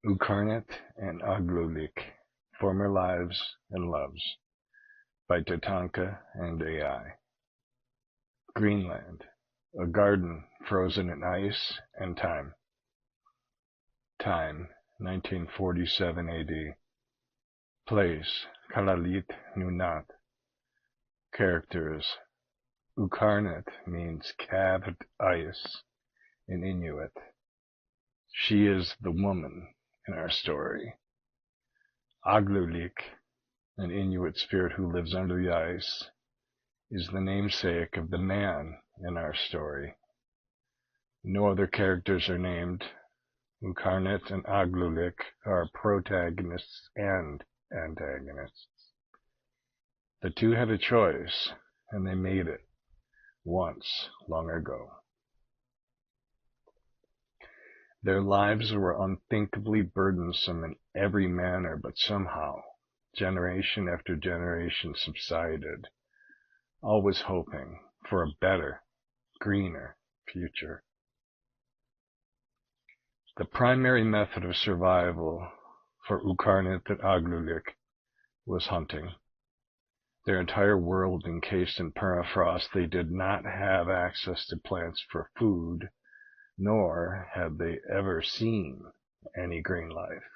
Uukkarnit and Agloolik, Former Lives and Loves, by TATANKA and AI. Greenland, a garden frozen in ice and time. Time, 1947 AD. Place, Kalalit Nunat. Characters, Uukkarnit means calved ice in Inuit. She is the woman in our story. Agloolik, an Inuit spirit who lives under the ice, is the namesake of the man in our story. No other characters are named. Uukkarnit and Agloolik are protagonists and antagonists. The two had a choice, and they made it once, long ago. Their lives were unthinkably burdensome in every manner, but somehow, generation after generation subsided, always hoping for a better, greener future. The primary method of survival for Uukkarnit and Agloolik was hunting. Their entire world encased in permafrost, they did not have access to plants for food, nor had they ever seen any green life.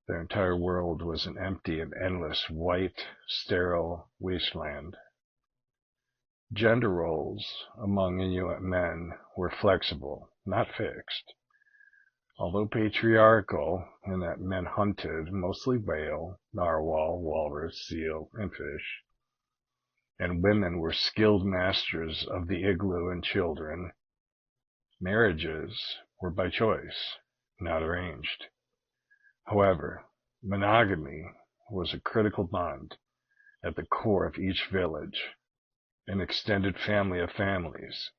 Their entire world was an empty and endless, white, sterile wasteland. Gender roles among Inuit men were flexible, not fixed. Although patriarchal in that men hunted mostly whale, narwhal, walrus, seal, and fish, and women were skilled masters of the igloo and children, marriages were by choice, not arranged. However, monogamy was a critical bond at the core of each village, an extended family of families,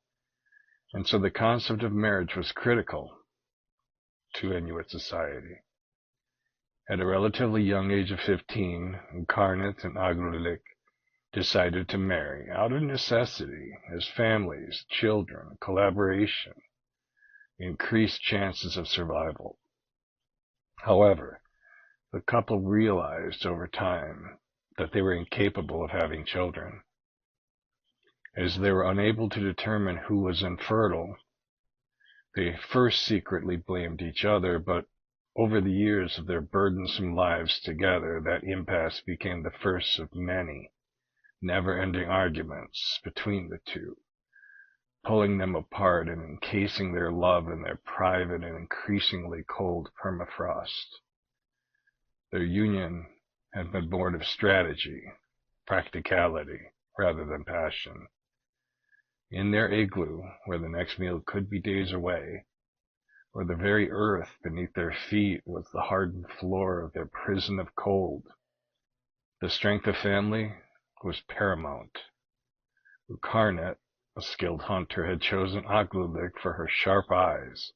and so the concept of marriage was critical to Inuit society. At a relatively young age of 15, Uukkarnit and Agloolik decided to marry out of necessity, as families, children, collaboration increased chances of survival. However, the couple realized over time that they were incapable of having children. As they were unable to determine who was infertile, they first secretly blamed each other, but over the years of their burdensome lives together, that impasse became the first of many never-ending arguments between the two, pulling them apart and encasing their love in their private and increasingly cold permafrost. Their union had been born of strategy, practicality, rather than passion. In their igloo, where the next meal could be days away, where the very earth beneath their feet was the hardened floor of their prison of cold, the strength of family was paramount. Uukkarnit, a skilled hunter, had chosen Agloolik for her sharp eyes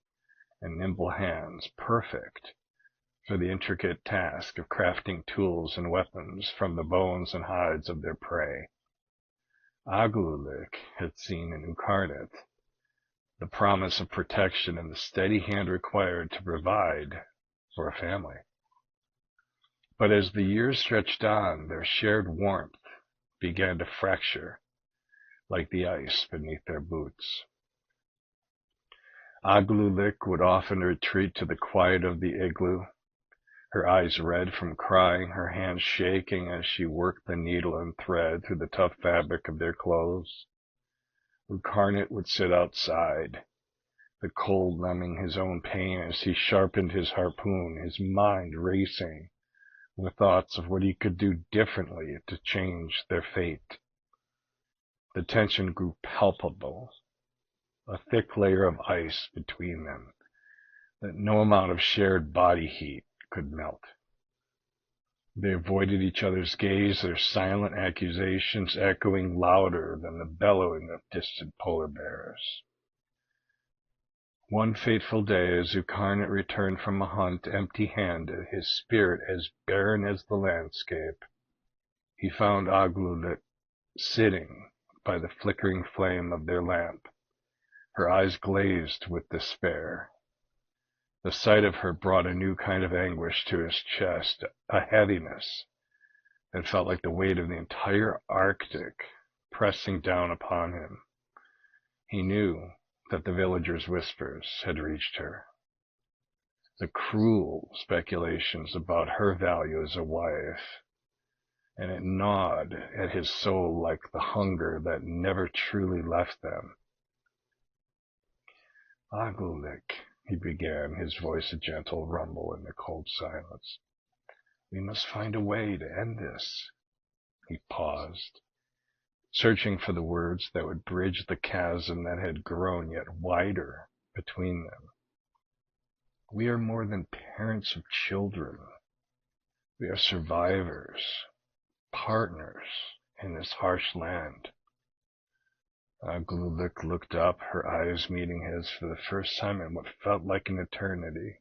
and nimble hands, perfect for the intricate task of crafting tools and weapons from the bones and hides of their prey. Agloolik had seen in Uukkarnit the promise of protection and the steady hand required to provide for a family. But as the years stretched on, their shared warmth began to fracture like the ice beneath their boots. Agloolik would often retreat to the quiet of the igloo, her eyes red from crying, her hands shaking as she worked the needle and thread through the tough fabric of their clothes. Uukkarnit would sit outside, the cold numbing his own pain as he sharpened his harpoon, his mind racing with thoughts of what he could do differently to change their fate. The tension grew palpable, a thick layer of ice between them that no amount of shared body heat could melt. They avoided each other's gaze, their silent accusations echoing louder than the bellowing of distant polar bears. One fateful day, as Uukkarnit returned from a hunt empty-handed, his spirit as barren as the landscape, he found Agloolik sitting by the flickering flame of their lamp, her eyes glazed with despair. The sight of her brought a new kind of anguish to his chest, a heaviness that felt like the weight of the entire Arctic pressing down upon him. He knew that the villagers' whispers had reached her. The cruel speculations about her value as a wife, and it gnawed at his soul like the hunger that never truly left them. Agloolik, he began, his voice a gentle rumble in the cold silence. We must find a way to end this. He paused, searching for the words that would bridge the chasm that had grown yet wider between them. We are more than parents of children. We are survivors, partners in this harsh land. Agloolik looked up, her eyes meeting his for the first time in what felt like an eternity.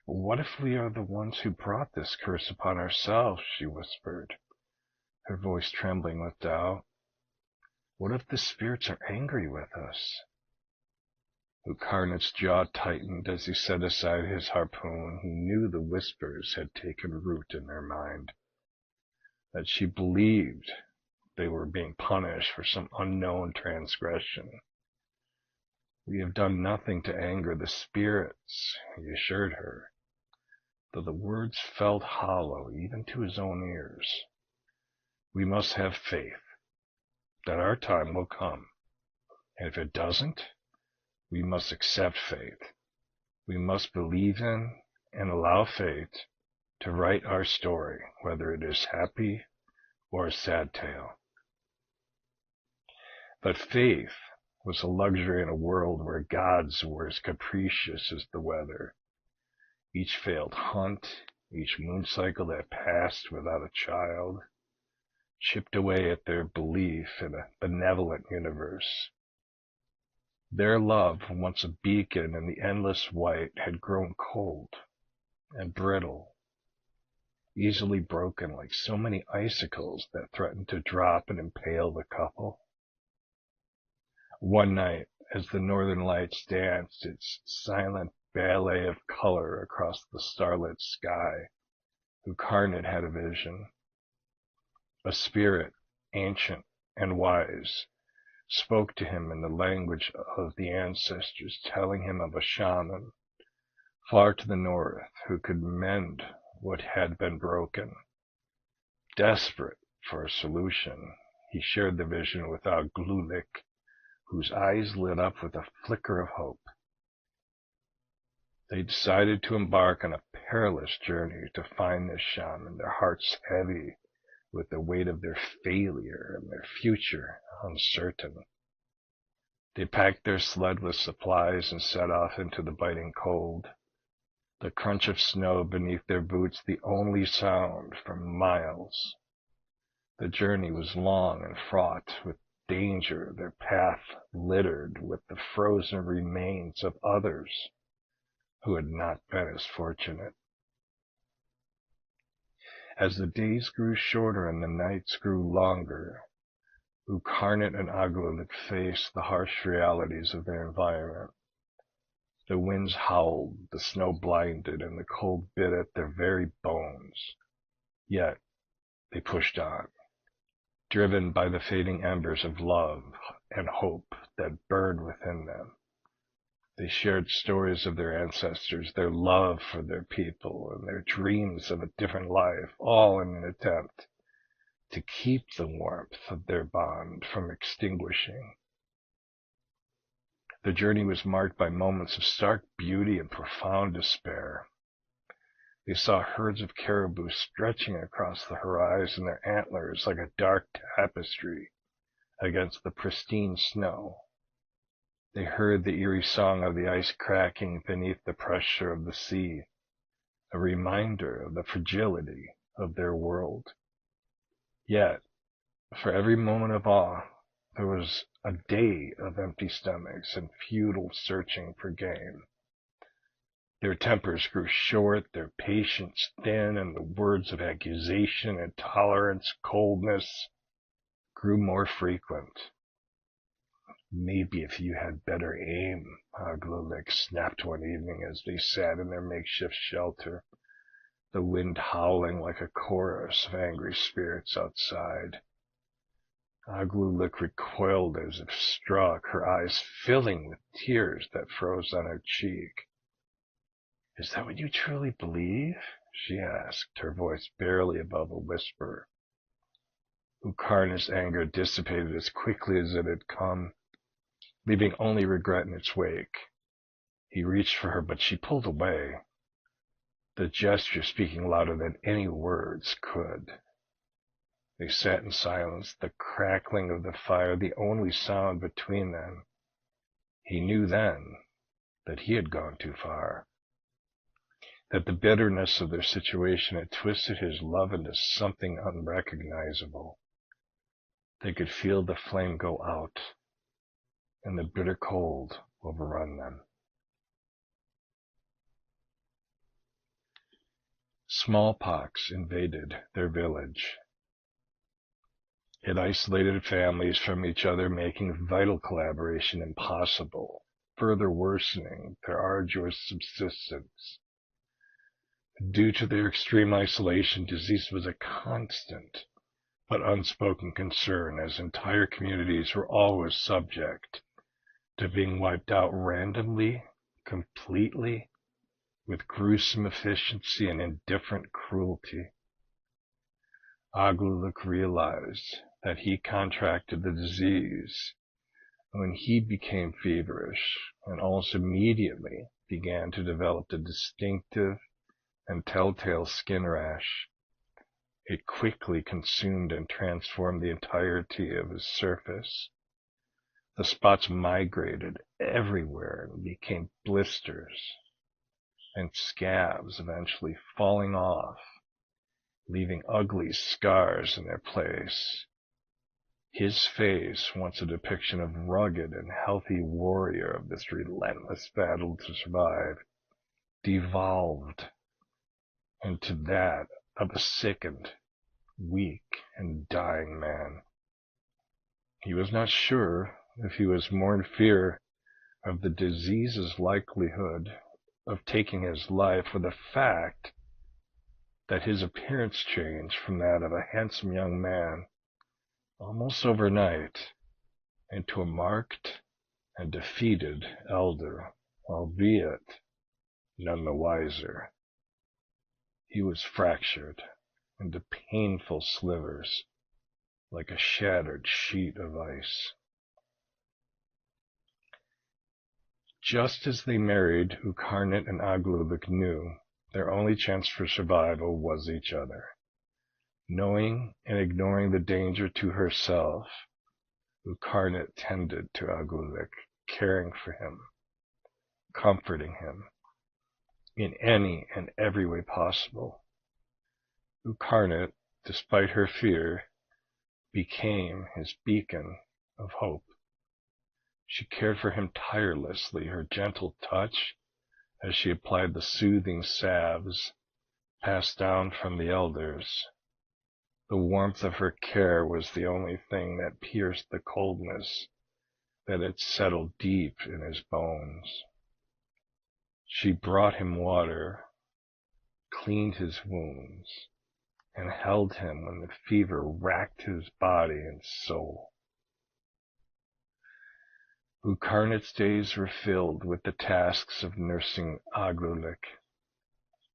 What if we are the ones who brought this curse upon ourselves, she whispered, her voice trembling with doubt. What if the spirits are angry with us? Uukkarnit's jaw tightened as he set aside his harpoon. He knew the whispers had taken root in their mind, that she believed they were being punished for some unknown transgression. We have done nothing to anger the spirits, he assured her, though the words felt hollow even to his own ears. We must have faith that our time will come, and if it doesn't, we must accept fate. We must believe in and allow fate to write our story, whether it is happy or a sad tale. But faith was a luxury in a world where gods were as capricious as the weather. Each failed hunt, each moon cycle that passed without a child, chipped away at their belief in a benevolent universe. Their love, once a beacon in the endless white, had grown cold and brittle, easily broken like so many icicles that threatened to drop and impale the couple. One night, as the northern lights danced its silent ballet of color across the starlit sky, Uukkarnit had a vision. A spirit, ancient and wise, spoke to him in the language of the ancestors, telling him of a shaman far to the north who could mend what had been broken. Desperate for a solution, he shared the vision with Agloolik, whose eyes lit up with a flicker of hope. They decided to embark on a perilous journey to find this shaman, their hearts heavy with the weight of their failure and their future uncertain. They packed their sled with supplies and set off into the biting cold, the crunch of snow beneath their boots the only sound for miles. The journey was long and fraught with danger, their path littered with the frozen remains of others who had not been as fortunate. As the days grew shorter and the nights grew longer, Uukkarnit and Agloolik faced the harsh realities of their environment. The winds howled, the snow blinded, and the cold bit at their very bones. Yet they pushed on, driven by the fading embers of love and hope that burned within them. They shared stories of their ancestors, their love for their people, and their dreams of a different life, all in an attempt to keep the warmth of their bond from extinguishing. The journey was marked by moments of stark beauty and profound despair. They saw herds of caribou stretching across the horizon, their antlers like a dark tapestry against the pristine snow. They heard the eerie song of the ice cracking beneath the pressure of the sea, a reminder of the fragility of their world. Yet, for every moment of awe, there was a day of empty stomachs and futile searching for game. Their tempers grew short, their patience thin, and the words of accusation, intolerance, coldness grew more frequent. Maybe if you had better aim, Agloolik snapped one evening as they sat in their makeshift shelter, the wind howling like a chorus of angry spirits outside. Agloolik recoiled as if struck, her eyes filling with tears that froze on her cheek. "Is that what you truly believe?" she asked, her voice barely above a whisper. Uukkarnit's anger dissipated as quickly as it had come, leaving only regret in its wake. He reached for her, but she pulled away, the gesture speaking louder than any words could. They sat in silence, the crackling of the fire the only sound between them. He knew then that he had gone too far, that the bitterness of their situation had twisted his love into something unrecognizable. They could feel the flame go out, and the bitter cold overrun them. Smallpox invaded their village. It isolated families from each other, making vital collaboration impossible, further worsening their arduous subsistence. Due to their extreme isolation, disease was a constant but unspoken concern, as entire communities were always subject to being wiped out randomly, completely, with gruesome efficiency and indifferent cruelty. Agloolik realized that he contracted the disease when he became feverish, and almost immediately began to develop a distinctive and telltale skin rash. It quickly consumed and transformed the entirety of his surface. The spots migrated everywhere and became blisters and scabs, eventually falling off, leaving ugly scars in their place. His face, once a depiction of rugged and healthy warrior of this relentless battle to survive, devolved into that of a sickened, weak, and dying man. He was not sure if he was more in fear of the disease's likelihood of taking his life, or the fact that his appearance changed from that of a handsome young man almost overnight into a marked and defeated elder, albeit none the wiser. He was fractured into painful slivers, like a shattered sheet of ice. Just as they married, Uukkarnit and Agloolik knew their only chance for survival was each other. Knowing and ignoring the danger to herself, Uukkarnit tended to Agloolik, caring for him, comforting him in any and every way possible. Uukkarnit, despite her fear, became his beacon of hope. She cared for him tirelessly, her gentle touch as she applied the soothing salves passed down from the elders. The warmth of her care was the only thing that pierced the coldness that had settled deep in his bones. She brought him water, cleaned his wounds, and held him when the fever racked his body and soul. Uukkarnit's days were filled with the tasks of nursing Agloolik.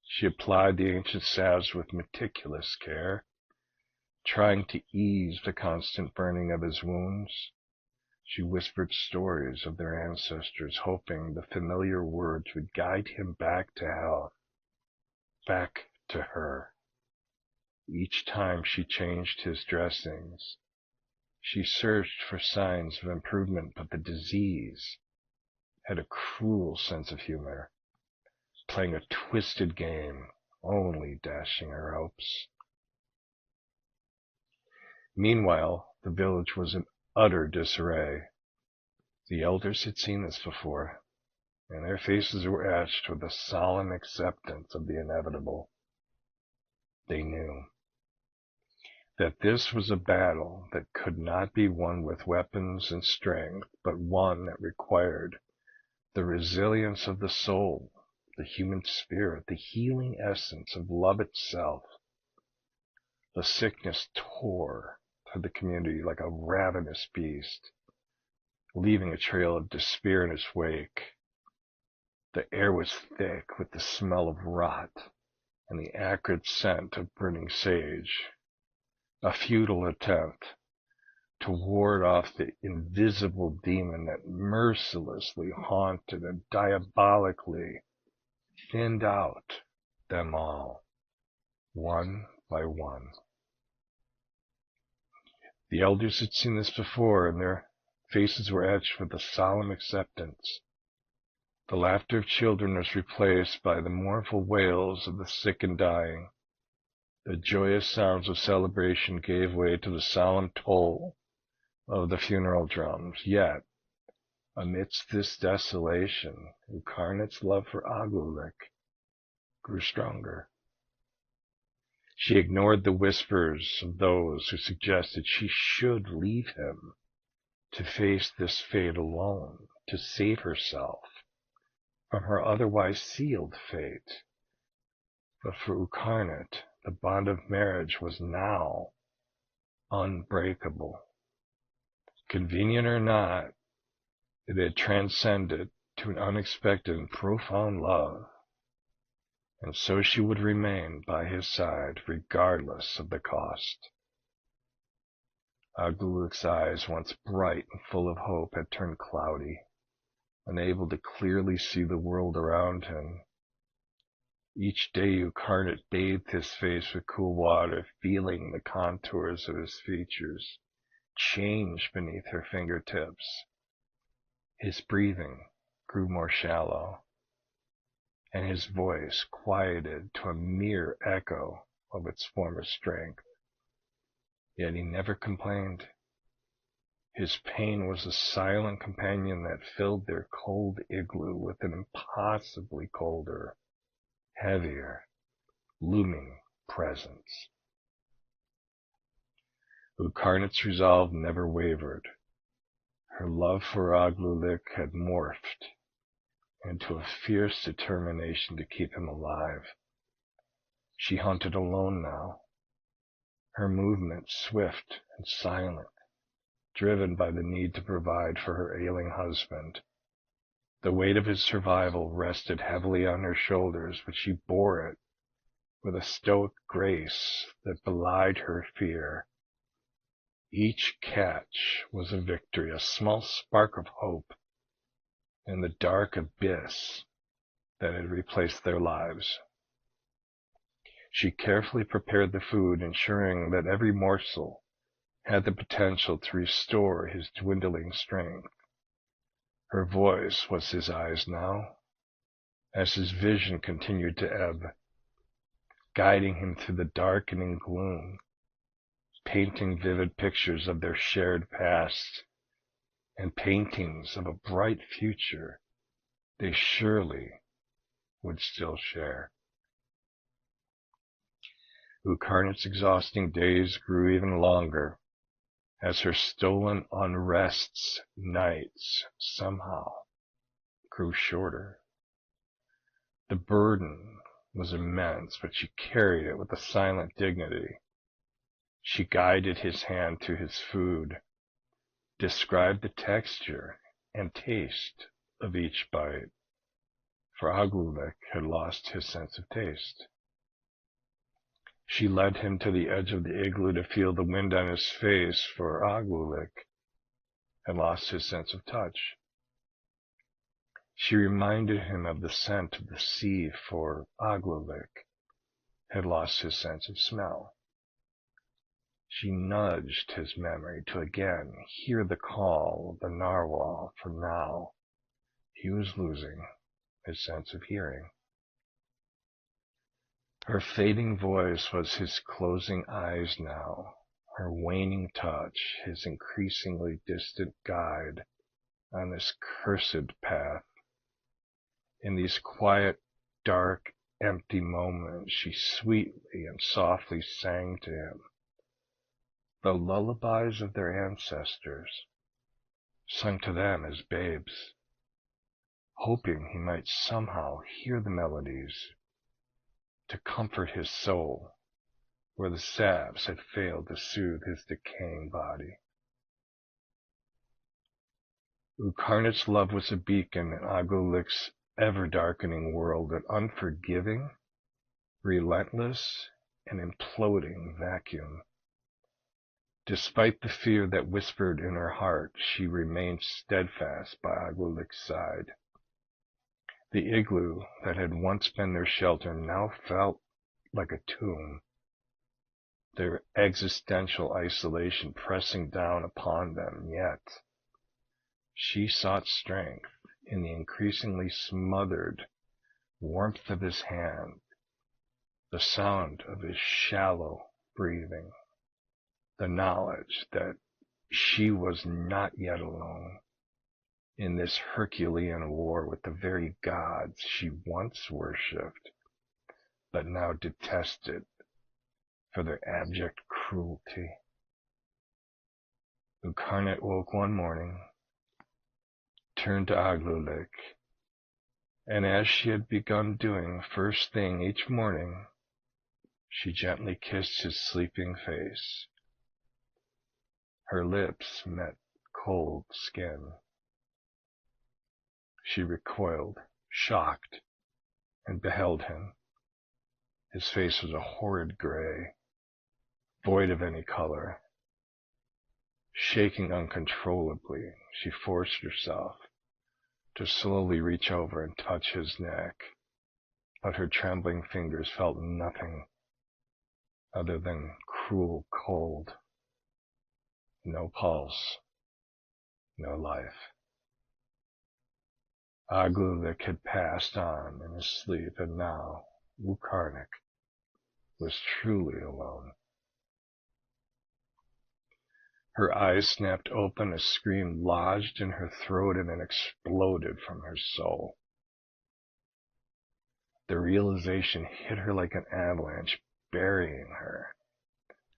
She applied the ancient salves with meticulous care, trying to ease the constant burning of his wounds. She whispered stories of their ancestors, hoping the familiar words would guide him back to health, back to her. Each time she changed his dressings, she searched for signs of improvement, but the disease had a cruel sense of humor, playing a twisted game, only dashing her hopes. Meanwhile, the village was in utter disarray. The elders had seen this before, and their faces were etched with a solemn acceptance of the inevitable. They knew. that this was a battle that could not be won with weapons and strength, but one that required the resilience of the soul, the human spirit, the healing essence of love itself. The sickness tore through the community like a ravenous beast, leaving a trail of despair in its wake. The air was thick with the smell of rot and the acrid scent of burning sage, a futile attempt to ward off the invisible demon that mercilessly haunted and diabolically thinned out them all, one by one. The elders had seen this before, and their faces were etched with a solemn acceptance. The laughter of children was replaced by the mournful wails of the sick and dying. The joyous sounds of celebration gave way to the solemn toll of the funeral drums. Yet, amidst this desolation, Uukkarnit's love for Agloolik grew stronger. She ignored the whispers of those who suggested she should leave him to face this fate alone, to save herself from her otherwise sealed fate. But for Uukkarnit, the bond of marriage was now unbreakable. Convenient or not, it had transcended to an unexpected and profound love, and so she would remain by his side regardless of the cost. Agloolik's eyes, once bright and full of hope, had turned cloudy, unable to clearly see the world around him. Each day Uukkarnit bathed his face with cool water, feeling the contours of his features change beneath her fingertips. His breathing grew more shallow, and his voice quieted to a mere echo of its former strength. Yet he never complained. His pain was a silent companion that filled their cold igloo with an impossibly colder, heavier, looming presence. Uukkarnit's resolve never wavered. Her love for Agloolik had morphed into a fierce determination to keep him alive. She hunted alone now, her movements swift and silent, driven by the need to provide for her ailing husband. The weight of his survival rested heavily on her shoulders, but she bore it with a stoic grace that belied her fear. Each catch was a victory, a small spark of hope in the dark abyss that had replaced their lives. She carefully prepared the food, ensuring that every morsel had the potential to restore his dwindling strength. Her voice was his eyes now, as his vision continued to ebb, guiding him through the darkening gloom, painting vivid pictures of their shared past and paintings of a bright future they surely would still share. Uukkarnit's exhausting days grew even longer, as her stolen unrest's nights somehow grew shorter. The burden was immense, but she carried it with a silent dignity. She guided his hand to his food, described the texture and taste of each bite, for Agloolik had lost his sense of taste. She led him to the edge of the igloo to feel the wind on his face, for Agloolik had lost his sense of touch. She reminded him of the scent of the sea, for Agloolik had lost his sense of smell. She nudged his memory to again hear the call of the narwhal, for now he was losing his sense of hearing. Her fading voice was his closing eyes now, her waning touch his increasingly distant guide on this cursed path. In these quiet, dark, empty moments, she sweetly and softly sang to him, the lullabies of their ancestors, sung to them as babes, hoping he might somehow hear the melodies to comfort his soul where the salves had failed to soothe his decaying body. Uukkarnit's love was a beacon in Agloolik's ever-darkening world, an unforgiving, relentless, and imploding vacuum. Despite the fear that whispered in her heart, she remained steadfast by Agloolik's side. The igloo that had once been their shelter now felt like a tomb, their existential isolation pressing down upon them, yet she sought strength in the increasingly smothered warmth of his hand, the sound of his shallow breathing, the knowledge that she was not yet alone in this Herculean war with the very gods she once worshipped, but now detested for their abject cruelty. Uukkarnit woke one morning, turned to Agloolik, and as she had begun doing first thing each morning, she gently kissed his sleeping face. Her lips met cold skin. She recoiled, shocked, and beheld him. His face was a horrid gray, void of any color. Shaking uncontrollably, she forced herself to slowly reach over and touch his neck, but her trembling fingers felt nothing other than cruel cold. No pulse, no life. Agloolik had passed on in his sleep, and now Uukkarnit was truly alone. Her eyes snapped open, a scream lodged in her throat and then exploded from her soul. The realization hit her like an avalanche, burying her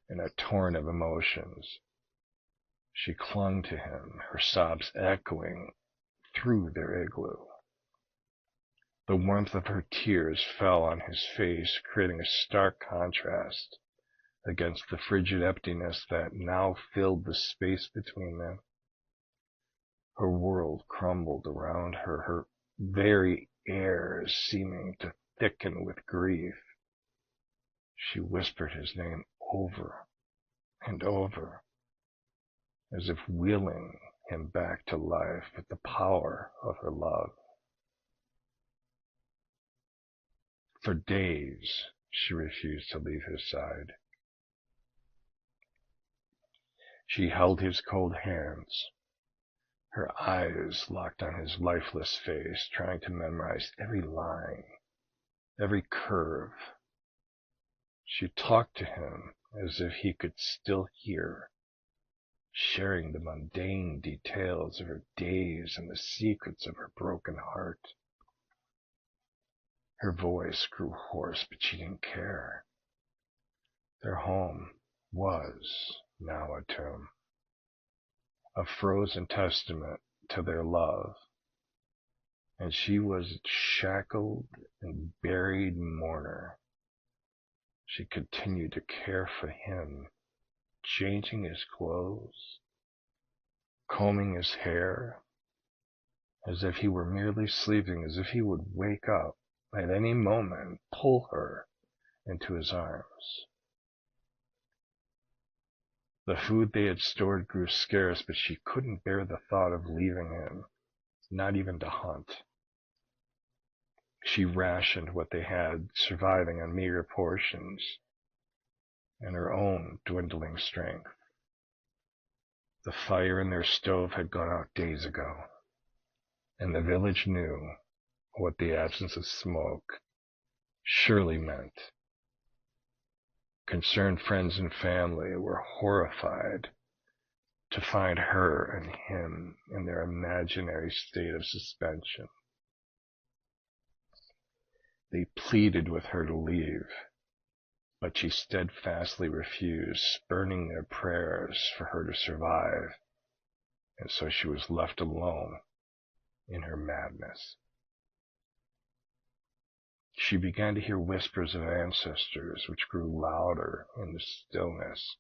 in a torrent of emotions. She clung to him, her sobs echoing through their igloo. The warmth of her tears fell on his face, creating a stark contrast against the frigid emptiness that now filled the space between them. Her world crumbled around her, her very air seeming to thicken with grief. She whispered his name over and over, as if willing him back to life with the power of her love. For days, she refused to leave his side. She held his cold hands, her eyes locked on his lifeless face, trying to memorize every line, every curve. She talked to him as if he could still hear, sharing the mundane details of her days and the secrets of her broken heart. Her voice grew hoarse, but she didn't care. Their home was now a tomb, a frozen testament to their love, and she was its shackled and buried mourner. She continued to care for him, changing his clothes, combing his hair, as if he were merely sleeping, as if he would wake up at any moment and pull her into his arms. The food they had stored grew scarce, but she couldn't bear the thought of leaving him, not even to hunt. She rationed what they had, surviving on meager portions and her own dwindling strength. The fire in their stove had gone out days ago, and the village knew what the absence of smoke surely meant. Concerned friends and family were horrified to find her and him in their imaginary state of suspension. They pleaded with her to leave, but she steadfastly refused, spurning their prayers for her to survive, and so she was left alone in her madness. She began to hear whispers of ancestors which grew louder in the stillness,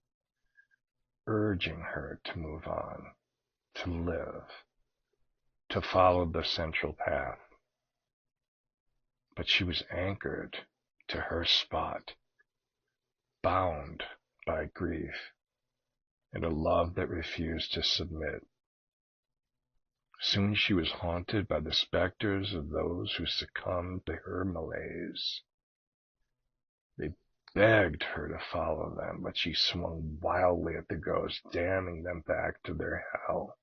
urging her to move on, to live, to follow the central path. But she was anchored to her spot, bound by grief and a love that refused to submit. Soon she was haunted by the specters of those who succumbed to her malaise. They begged her to follow them, but she swung wildly at the ghosts, damning them back to their hell.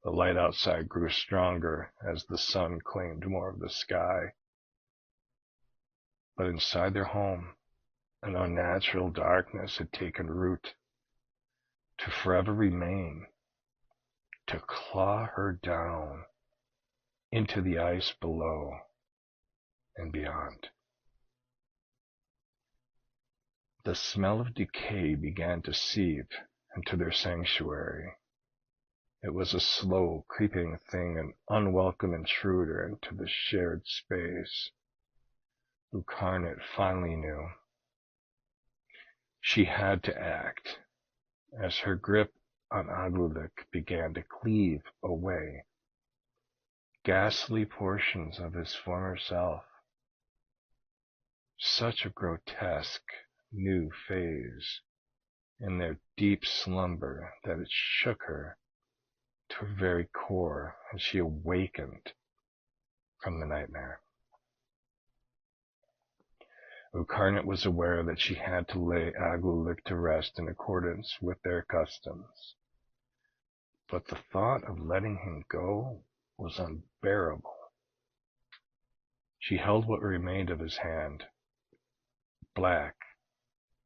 The light outside grew stronger as the sun claimed more of the sky. But inside their home, an unnatural darkness had taken root, to forever remain, to claw her down into the ice below and beyond. The smell of decay began to seep into their sanctuary. It was a slow, creeping thing, an unwelcome intruder into the shared space. Uukkarnit finally knew. She had to act, as her grip on Agloolik began to cleave away ghastly portions of his former self. Such a grotesque new phase in their deep slumber that it shook her to her very core as she awakened from the nightmare. Uukkarnit was aware that she had to lay Agloolik to rest in accordance with their customs, but the thought of letting him go was unbearable. She held what remained of his hand, black,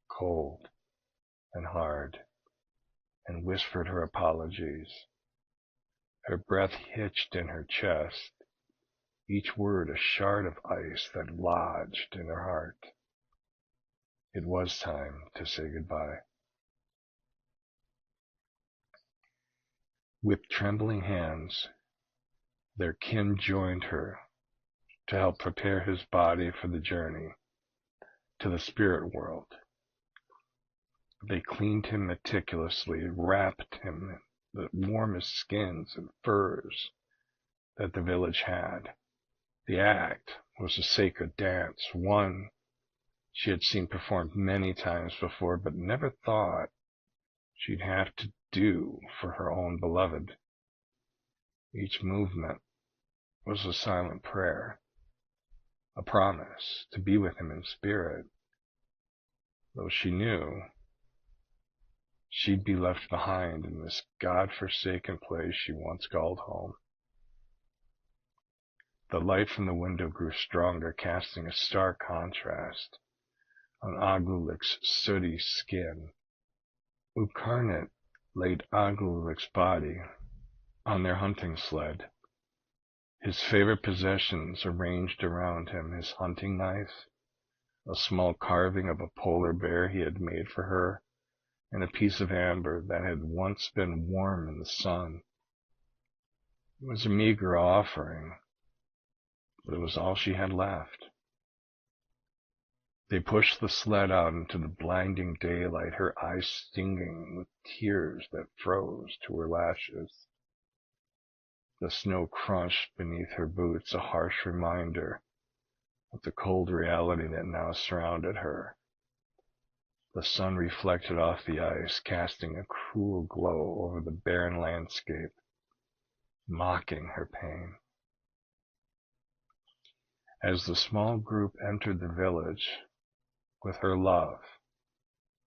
cold, and hard, and whispered her apologies. Her breath hitched in her chest, each word a shard of ice that lodged in her heart. It was time to say goodbye. With trembling hands, their kin joined her to help prepare his body for the journey to the spirit world. They cleaned him meticulously, wrapped him in the warmest skins and furs that the village had. The act was a sacred dance, one she had seen performed many times before, but never thought she'd have to do for her own beloved. Each movement was a silent prayer, a promise to be with him in spirit, though she knew she'd be left behind in this God-forsaken place she once called home. The light from the window grew stronger, casting a stark contrast on Agloolik's sooty skin. Uukkarnit laid Agloolik's body on their hunting sled, his favorite possessions arranged around him, his hunting knife, a small carving of a polar bear he had made for her, and a piece of amber that had once been warm in the sun. It was a meager offering, but it was all she had left. They pushed the sled out into the blinding daylight, her eyes stinging with tears that froze to her lashes. The snow crunched beneath her boots, a harsh reminder of the cold reality that now surrounded her. The sun reflected off the ice, casting a cruel glow over the barren landscape, mocking her pain. As the small group entered the village, with her love,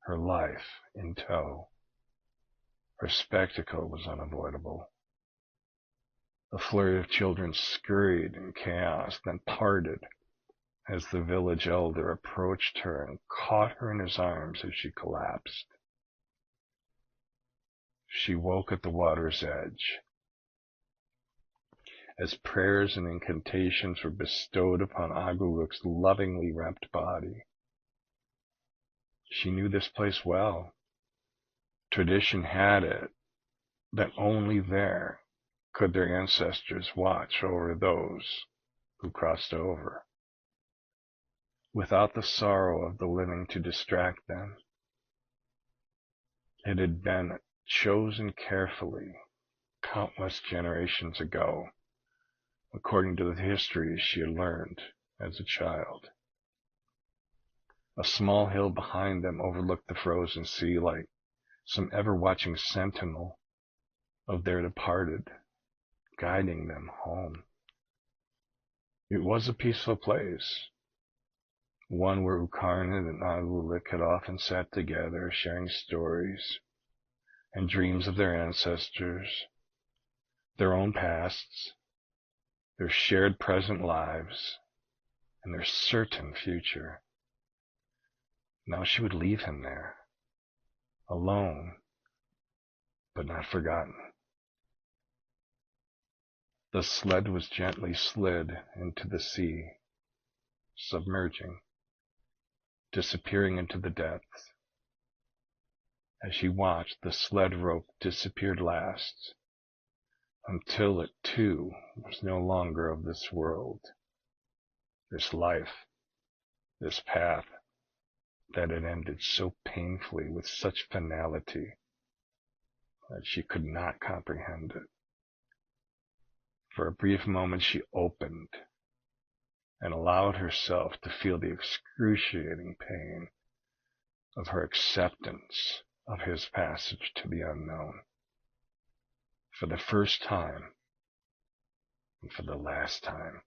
her life in tow, her spectacle was unavoidable. A flurry of children scurried in chaos, then parted as the village elder approached her and caught her in his arms as she collapsed. She woke at the water's edge, as prayers and incantations were bestowed upon Agloolik's lovingly wrapped body. She knew this place well. Tradition had it that only there could their ancestors watch over those who crossed over, without the sorrow of the living to distract them. It had been chosen carefully countless generations ago, according to the histories she had learned as a child. A small hill behind them overlooked the frozen sea like some ever-watching sentinel of their departed, guiding them home. It was a peaceful place, one where Uukkarnit and Agloolik had often sat together, sharing stories and dreams of their ancestors, their own pasts, their shared present lives, and their certain future. Now she would leave him there, alone, but not forgotten. The sled was gently slid into the sea, submerging, disappearing into the depths. As she watched, the sled rope disappeared last, until it too was no longer of this world, this life, this path that had ended so painfully with such finality that she could not comprehend it. For a brief moment she opened and allowed herself to feel the excruciating pain of her acceptance of his passage to the unknown. For the first time, and for the last time.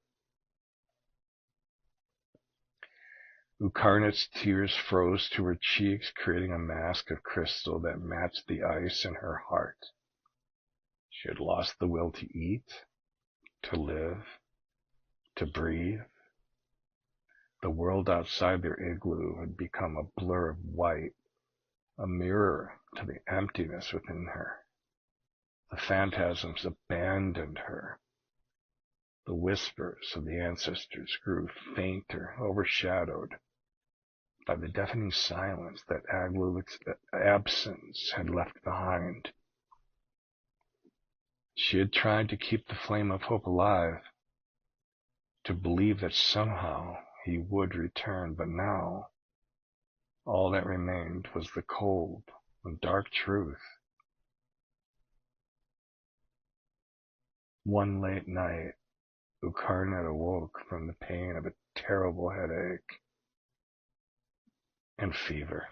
Uukkarnit's tears froze to her cheeks, creating a mask of crystal that matched the ice in her heart. She had lost the will to eat, to live, to breathe. The world outside their igloo had become a blur of white, a mirror to the emptiness within her. The phantasms abandoned her. The whispers of the ancestors grew fainter, overshadowed by the deafening silence that Agloolik's absence had left behind. She had tried to keep the flame of hope alive, to believe that somehow he would return, but now all that remained was the cold and dark truth. One late night, Uukkarnit awoke from the pain of a terrible headache and fever.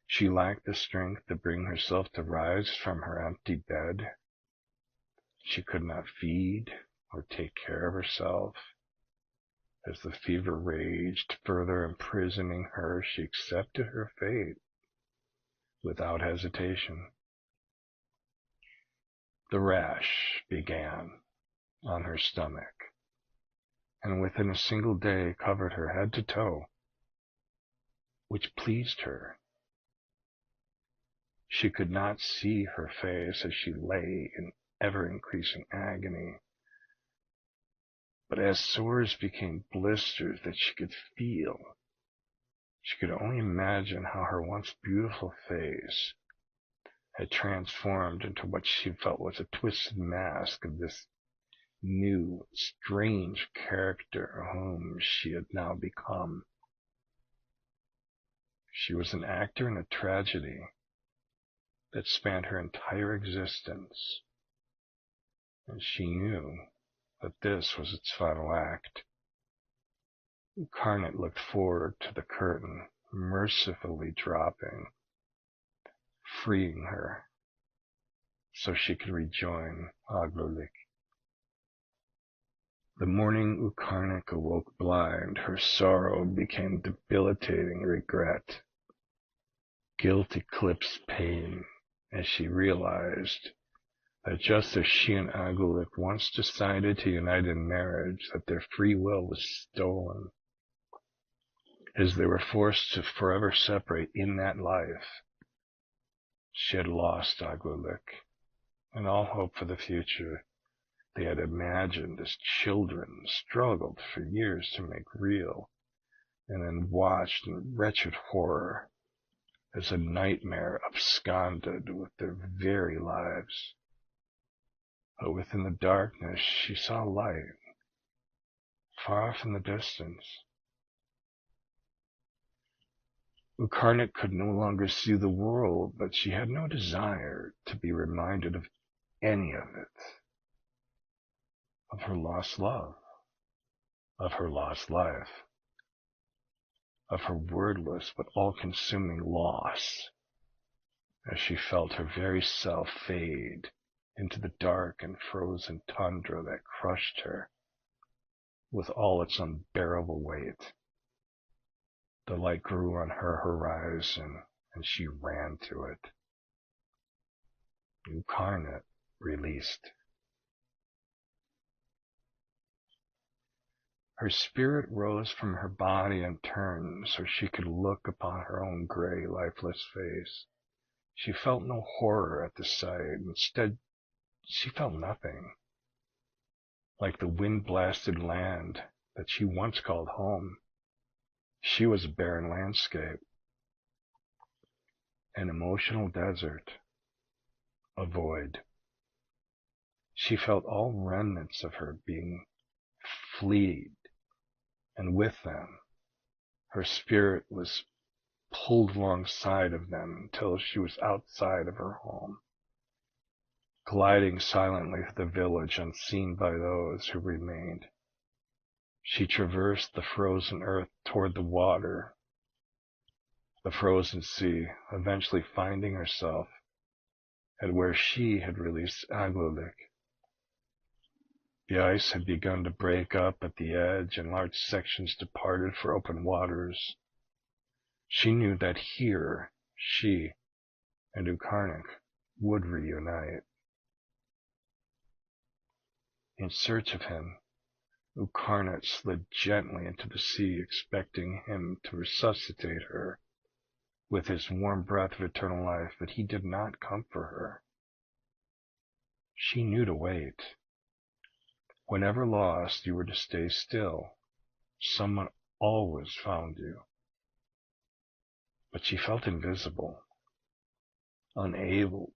She lacked the strength to bring herself to rise from her empty bed. She could not feed or take care of herself. As the fever raged, further imprisoning her, she accepted her fate without hesitation. The rash began on her stomach, and within a single day covered her head to toe, which pleased her. She could not see her face as she lay in ever-increasing agony, but as sores became blisters that she could feel, she could only imagine how her once beautiful face had transformed into what she felt was a twisted mask of this new, strange character whom she had now become. She was an actor in a tragedy that spanned her entire existence, and she knew that this was its final act. Uukkarnit looked forward to the curtain, mercifully dropping, freeing her, so she could rejoin Agloolik. The morning Uukkarnit awoke blind, her sorrow became debilitating regret. Guilt eclipsed pain as she realized that just as she and Agloolik once decided to unite in marriage, that their free will was stolen, as they were forced to forever separate in that life. She had lost Agloolik, and all hope for the future they had imagined as children struggled for years to make real. and then watched in wretched horror as a nightmare absconded with their very lives. But within the darkness she saw light, far off in the distance. Uukkarnit could no longer see the world, but she had no desire to be reminded of any of it, of her lost love, of her lost life, of her wordless but all-consuming loss, as she felt her very self fade into the dark and frozen tundra that crushed her with all its unbearable weight. The light grew on her horizon, and she ran to it. Uukkarnit released. Her spirit rose from her body and turned so she could look upon her own gray, lifeless face. She felt no horror at the sight. Instead, she felt nothing. Like the wind-blasted land that she once called home, she was a barren landscape, an emotional desert, a void. She felt all remnants of her being fleed, and with them, her spirit was pulled alongside of them until she was outside of her home, gliding silently through the village unseen by those who remained. She traversed the frozen earth toward the water, the frozen sea, eventually finding herself at where she had released Agloolik. The ice had begun to break up at the edge, and large sections departed for open waters. She knew that here she and Uukkarnit would reunite. In search of him, Uukkarnit slid gently into the sea, expecting him to resuscitate her with his warm breath of eternal life, but he did not come for her. She knew to wait. Whenever lost, you were to stay still. Someone always found you. But she felt invisible, unable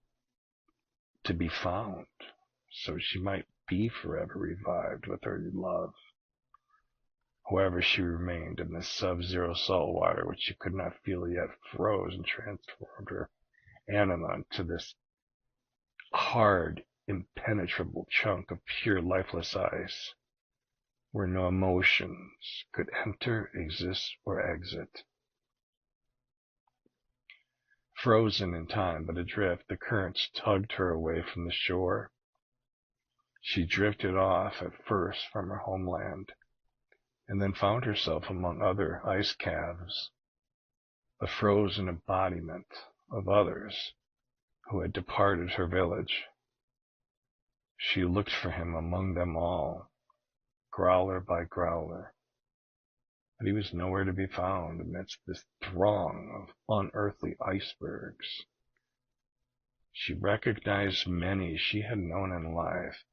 to be found, so she might be forever revived with her love. However, she remained in the sub-zero salt water, which she could not feel yet froze and transformed her anima into this hard, impenetrable chunk of pure lifeless ice, where no emotions could enter, exist, or exit. Frozen in time but adrift, the currents tugged her away from the shore. She drifted off at first from her homeland, and then found herself among other ice calves, the frozen embodiment of others who had departed her village. She looked for him among them all, growler by growler, but he was nowhere to be found amidst this throng of unearthly icebergs. She recognized many she had known in life,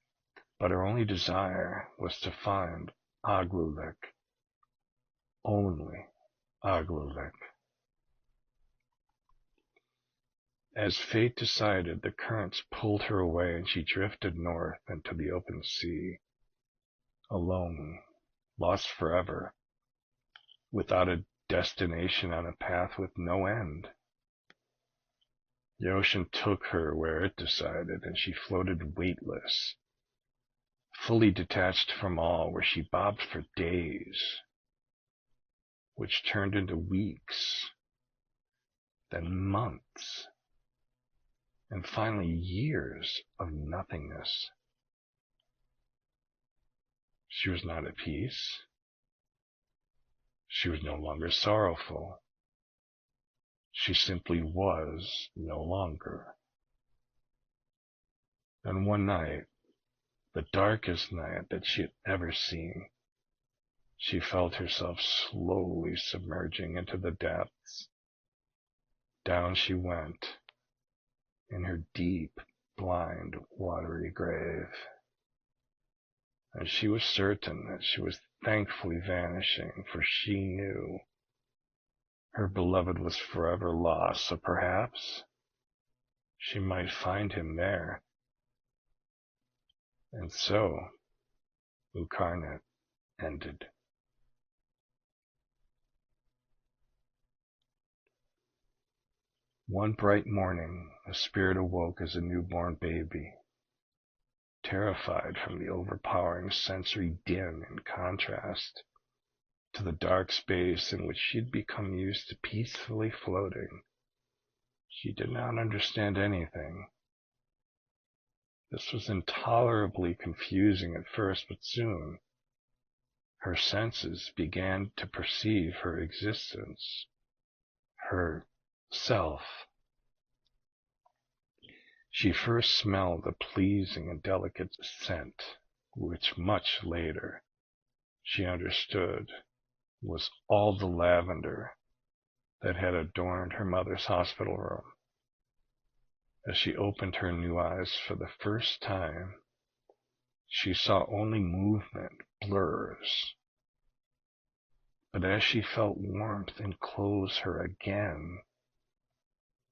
but her only desire was to find Agloolik. Only Agloolik. As fate decided, the currents pulled her away, and she drifted north into the open sea, alone, lost forever, without a destination on a path with no end. The ocean took her where it decided, and she floated weightless, fully detached from all, where she bobbed for days, which turned into weeks, then months, and finally years of nothingness. She was not at peace. She was no longer sorrowful. She simply was no longer. And one night, the darkest night that she had ever seen, she felt herself slowly submerging into the depths. Down she went, in her deep, blind, watery grave. And she was certain that she was thankfully vanishing, for she knew her beloved was forever lost, so perhaps she might find him there. And so, Uukkarnit ended. One bright morning, a spirit awoke as a newborn baby, terrified from the overpowering sensory din in contrast to the dark space in which she'd become used to peacefully floating. She did not understand anything. This was intolerably confusing at first, but soon her senses began to perceive her existence, her self. She first smelled a pleasing and delicate scent, which much later she understood was all the lavender that had adorned her mother's hospital room. As she opened her new eyes for the first time, she saw only movement, blurs. But as she felt warmth enclose her again,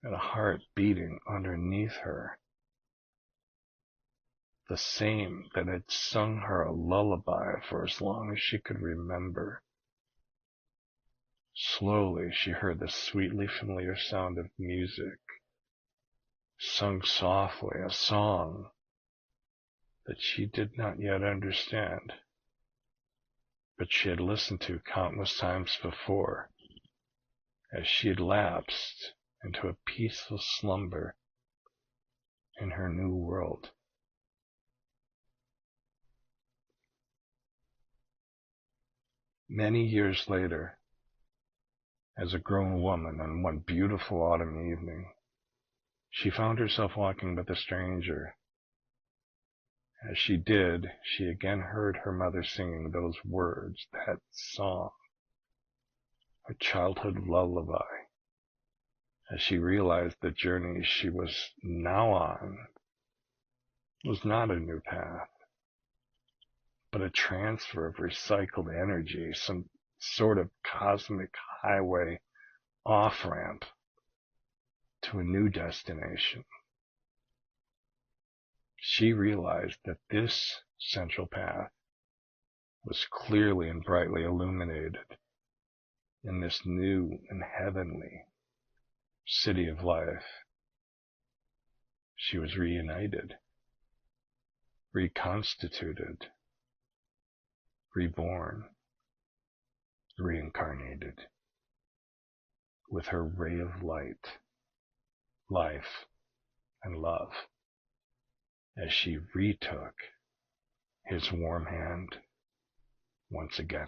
and a heart beating underneath her, the same that had sung her a lullaby for as long as she could remember, slowly she heard the sweetly familiar sound of music, sung softly, a song that she did not yet understand, but she had listened to countless times before, as she had lapsed into a peaceful slumber in her new world. Many years later, as a grown woman, on one beautiful autumn evening, she found herself walking with a stranger. As she did, she again heard her mother singing those words, that song, her childhood lullaby. As she realized the journey she was now on was not a new path, but a transfer of recycled energy, some sort of cosmic highway off-ramp to a new destination. She realized that this central path was clearly and brightly illuminated in this new and heavenly city of life. She was reunited, reconstituted, reborn, reincarnated, with her ray of light, life, and love, as she retook his warm hand once again.